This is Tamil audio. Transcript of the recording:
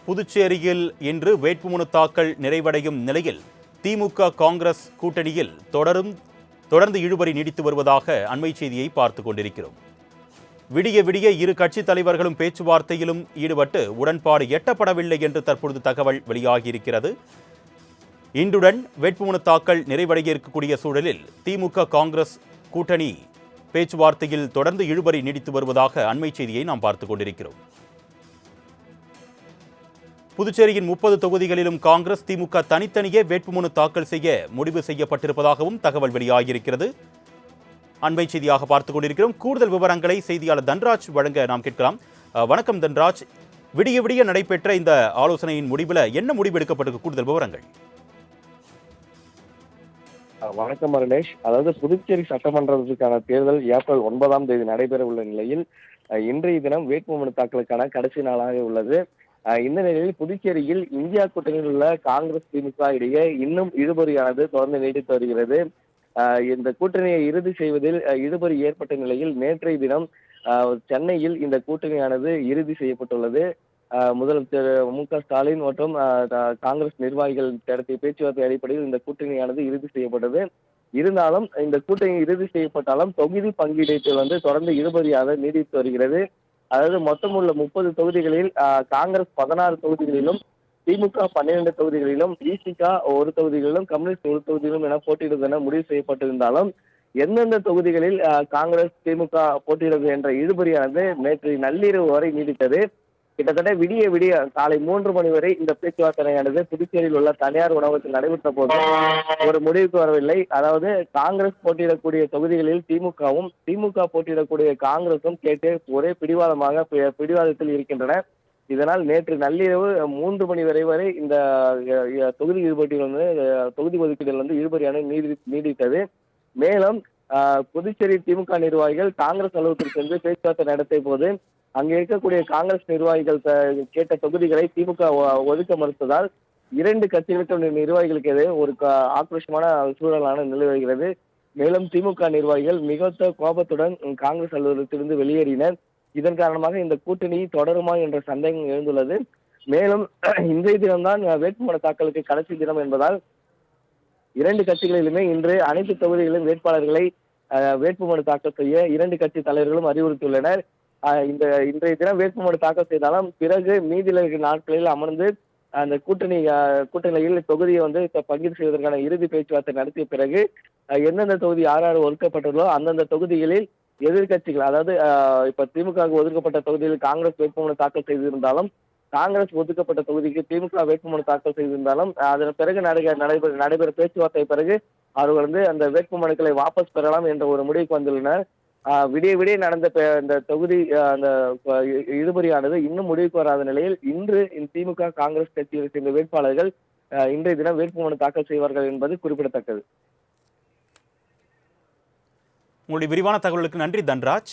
புதுச்சேரியில் இன்று வேட்புமனு தாக்கல் நிறைவடையும் நிலையில் திமுக காங்கிரஸ் கூட்டணியில் தொடர்ந்து இழுபறி நீடித்து வருவதாக அண்மை செய்தியை பார்த்துக் கொண்டிருக்கிறோம். விடிய விடிய இரு கட்சித் தலைவர்களும் பேச்சுவார்த்தையிலும் ஈடுபட்டு உடன்பாடு எட்டப்படவில்லை என்று தற்பொழுது தகவல் வெளியாகியிருக்கிறது. இன்றுடன் வேட்புமனு தாக்கல் நிறைவடைய இருக்கக்கூடிய சூழலில் திமுக காங்கிரஸ் கூட்டணி பேச்சுவார்த்தையில் தொடர்ந்து இழுபறி நீடித்து வருவதாக அண்மை செய்தியை நாம் பார்த்துக் கொண்டிருக்கிறோம். புதுச்சேரியின் 30 தொகுதிகளிலும் காங்கிரஸ் திமுக தனித்தனியே வேட்புமனு தாக்கல் செய்ய முடிவு செய்யப்பட்டிருப்பதாகவும் தகவல் வெளியாகியிருக்கிறது. அண்மை செய்தியாக பார்த்துக் கொண்டிருக்கிறோம். கூடுதல் விவரங்களை செய்தியாளர் தன்ராஜ் வழங்க நாம் கேட்கலாம். வணக்கம் தன்ராஜ், விடிய விடிய நடைபெற்ற இந்த ஆலோசனையின் முடிவில் என்ன முடிவு எடுக்கப்பட்டிருக்கு? கூடுதல் விவரங்கள். வணக்கம் அருணேஷ். அதாவது புதுச்சேரி சட்டமன்றத்திற்கான தேர்தல் ஏப்ரல் 9ஆம் தேதி நடைபெற உள்ள நிலையில் இன்றைய தினம் வேட்புமனு தாக்கலுக்கான கடைசி நாளாக உள்ளது. இந்த நிலையில் புதுச்சேரியில் இந்தியா கூட்டணியில் உள்ள காங்கிரஸ் திமுக இடையே இன்னும் இழுபறியானது தொடர்ந்து நீடித்து வருகிறது. இந்த கூட்டணியை இறுதி செய்வதில் இழுபறி ஏற்பட்ட நிலையில் நேற்றைய தினம் சென்னையில் இந்த கூட்டணியானது இறுதி செய்யப்பட்டுள்ளது. முதலமைச்சர் மு.க. ஸ்டாலின் மற்றும் காங்கிரஸ் நிர்வாகிகள் நடத்திய பேச்சுவார்த்தை அடிப்படையில் இந்த கூட்டணியானது இறுதி செய்யப்பட்டது. இருந்தாலும் இந்த கூட்டணி இறுதி செய்யப்பட்டாலும் தொகுதி பங்கீடு தொடர்ந்து இழுபறியாக நீடித்து வருகிறது. அதாவது மொத்தம் உள்ள 30 தொகுதிகளில் காங்கிரஸ் 16 தொகுதிகளிலும், திமுக 12 தொகுதிகளிலும், விசிக 1 தொகுதிகளிலும், கம்யூனிஸ்ட் 1 தொகுதியிலும் என போட்டியிடுவது என முடிவு செய்யப்பட்டிருந்தாலும் எந்தெந்த தொகுதிகளில் காங்கிரஸ் திமுக போட்டியிடுவது என்ற இழுபறியானது நேற்று நள்ளிரவு வரை நீடித்தது. கிட்டத்தட்ட விடிய விடிய காலை 3 மணி வரை இந்த பேச்சுவார்த்தையானது புதுச்சேரியில் உள்ள தனியார் உணவகத்தில் நடைபெற்ற போது ஒரு முடிவுக்கு வரவில்லை. அதாவது காங்கிரஸ் போட்டியிடக்கூடிய தொகுதிகளில் திமுகவும், திமுக போட்டியிடக்கூடிய காங்கிரசும் கேட்டு ஒரே பிடிவாதத்தில் இருக்கின்றன. இதனால் நேற்று நள்ளிரவு 3 மணி வரை இந்த தொகுதி தொகுதி ஒதுக்கீடுகள் இழுபறியான நீடித்தது. மேலும் புதுச்சேரி திமுக நிர்வாகிகள் காங்கிரஸ் அலுவலகத்திற்கு சென்று பேச்சுவார்த்தை நடத்திய போது அங்கே இருக்கக்கூடிய காங்கிரஸ் நிர்வாகிகள் கேட்ட தொகுதிகளை திமுக ஒதுக்க மறுத்ததால் 2 கட்சிகளுக்கு நிர்வாகிகளுக்கு எதிரே ஒரு ஆக்ரோஷமான சூழலான நிலவுகிறது. மேலும் திமுக நிர்வாகிகள் மிகுந்த கோபத்துடன் காங்கிரஸ் அலுவலகத்திலிருந்து வெளியேறினர். இதன் காரணமாக இந்த கூட்டணி தொடருமா என்ற சந்தேகம் எழுந்துள்ளது. மேலும் இன்றைய தினம்தான் வேட்புமனு தாக்கலுக்கு கடைசி தினம் என்பதால் 2 கட்சிகளிலுமே இன்று அனைத்து தொகுதிகளிலும் வேட்பாளர்களை வேட்புமனு தாக்கல் செய்ய 2 கட்சி தலைவர்களும் அறிவுறுத்தியுள்ளனர். இன்றைய தினம் வேட்புமனு தாக்கல் செய்தாலும் பிறகு மீதியில் இருக்கிற நாட்களில் அமர்ந்து அந்த கூட்டணியில் தொகுதியை பங்கீடு செய்வதற்கான இறுதி பேச்சுவார்த்தை நடத்திய பிறகு எந்தெந்த தொகுதி யார் ஒதுக்கப்பட்டுள்ளோ அந்தந்த தொகுதிகளில் எதிர்கட்சிகள், அதாவது இப்ப திமுக ஒதுக்கப்பட்ட தொகுதியில் காங்கிரஸ் வேட்புமனு தாக்கல் செய்திருந்தாலும், காங்கிரஸ் ஒதுக்கப்பட்ட தொகுதிக்கு திமுக வேட்புமனு தாக்கல் செய்திருந்தாலும் அதன் பிறகு நடைபெற பேச்சுவார்த்தை பிறகு அவர்கள் அந்த வேட்புமனுக்களை வாபஸ் பெறலாம் என்ற ஒரு முடிவுக்கு வந்துள்ளனர். விடிய விடிய நடந்த இந்த தொகுதி அந்த இழுபறியானது இன்னும் முடிவுக்கு வராத நிலையில் இன்று திமுக காங்கிரஸ் கட்சியை சேர்ந்த வேட்பாளர்கள் இன்றைய தினம் வேட்புமனு தாக்கல் செய்வார்கள் என்பது குறிப்பிடத்தக்கது. உங்களுடைய விரிவான தகவலுக்கு நன்றி தன்ராஜ்.